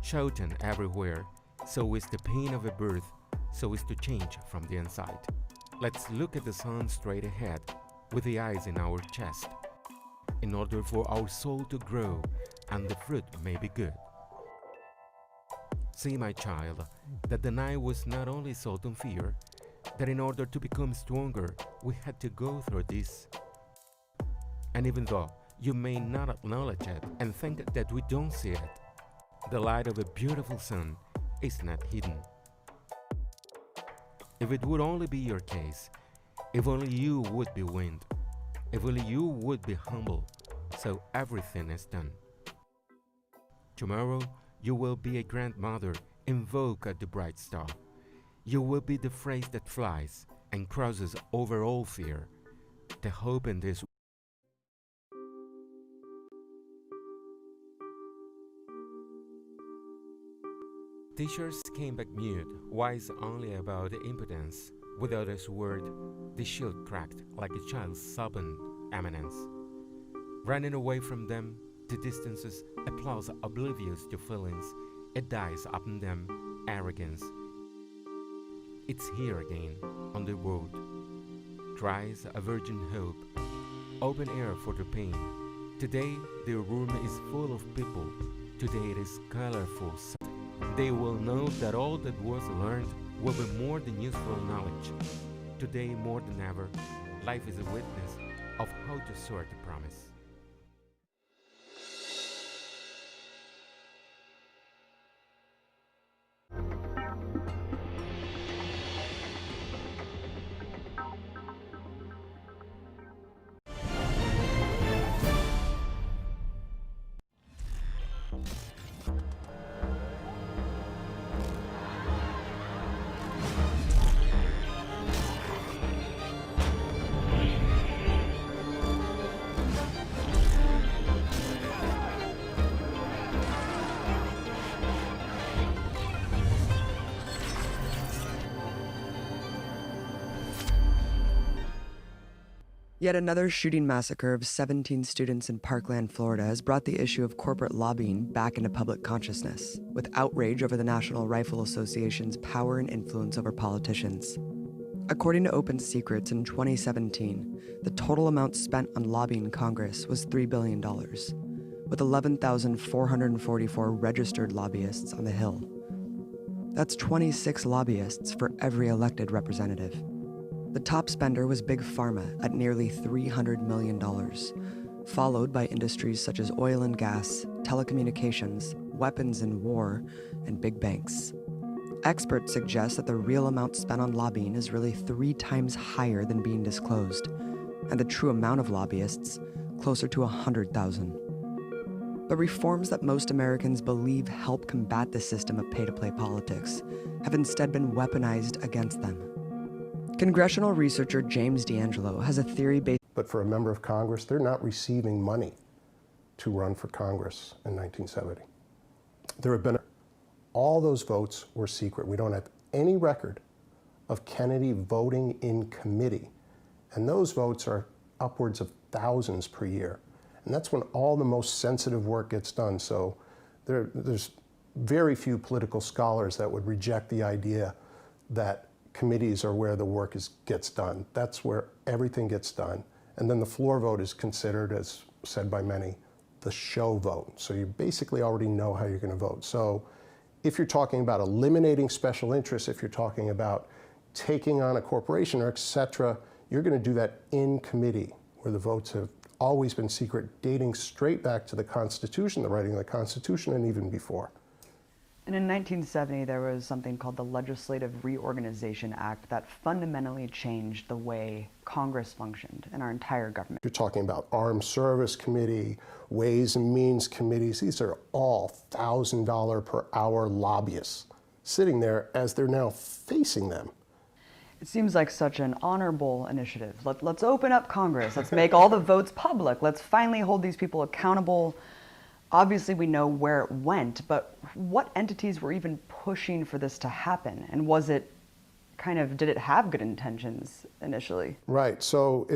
Shouting everywhere, so is the pain of a birth, so is to change from the inside. Let's look at the sun straight ahead, with the eyes in our chest, in order for our soul to grow and the fruit may be good. See, my child, that the night was not only salt and fear, that in order to become stronger, we had to go through this. And even though you may not acknowledge it and think that we don't see it, the light of a beautiful sun is not hidden. If it would only be your case, if only you would be wind, if only you would be humble, so everything is done. Tomorrow you will be a grandmother, invoke at the bright star. You will be the phrase that flies and crosses over all fear, the hope in this. Teachers came back mute, wise only about the impotence. Without a word, the shield cracked like a child's sudden eminence. Running away from them, the distances, applause oblivious to feelings, it dies upon them, arrogance. It's here again, on the road. Dries a virgin hope, open air for the pain. Today the room is full of people, today it is colorful. They will know that all that was learned will be more than useful knowledge. Today more than ever, life is a witness of how to sort the promise. Yet another shooting massacre of 17 students in Parkland, Florida has brought the issue of corporate lobbying back into public consciousness, with outrage over the National Rifle Association's power and influence over politicians. According to Open Secrets in 2017, the total amount spent on lobbying Congress was $3 billion, with 11,444 registered lobbyists on the Hill. That's 26 lobbyists for every elected representative. The top spender was Big Pharma at nearly $300 million, followed by industries such as oil and gas, telecommunications, weapons and war, and big banks. Experts suggest that the real amount spent on lobbying is really 3 times higher than being disclosed, and the true amount of lobbyists closer to 100,000. But reforms that most Americans believe help combat the system of pay-to-play politics have instead been weaponized against them. Congressional researcher James D'Angelo has a theory based. But for a member of Congress, they're not receiving money to run for Congress in 1970. There have been, all those votes were secret. We don't have any record of Kennedy voting in committee. And those votes are upwards of thousands per year. And that's when all the most sensitive work gets done. So there's very few political scholars that would reject the idea that committees are where the work gets done. That's where everything gets done. And then the floor vote is considered, as said by many, the show vote. So you basically already know how you're going to vote. So if you're talking about eliminating special interests, if you're talking about taking on a corporation or et cetera, you're going to do that in committee, where the votes have always been secret, dating straight back to the Constitution, the writing of the Constitution, and even before. And in 1970, there was something called the Legislative Reorganization Act that fundamentally changed the way Congress functioned and our entire government. You're talking about Armed Service Committee, Ways and Means Committees. These are all $1,000 per hour lobbyists sitting there as they're now facing them. It seems like such an honorable initiative. Let's open up Congress. Let's make all the votes public. Let's finally hold these people accountable. Obviously, we know where it went, but what entities were even pushing for this to happen? And was it did it have good intentions initially? Right. So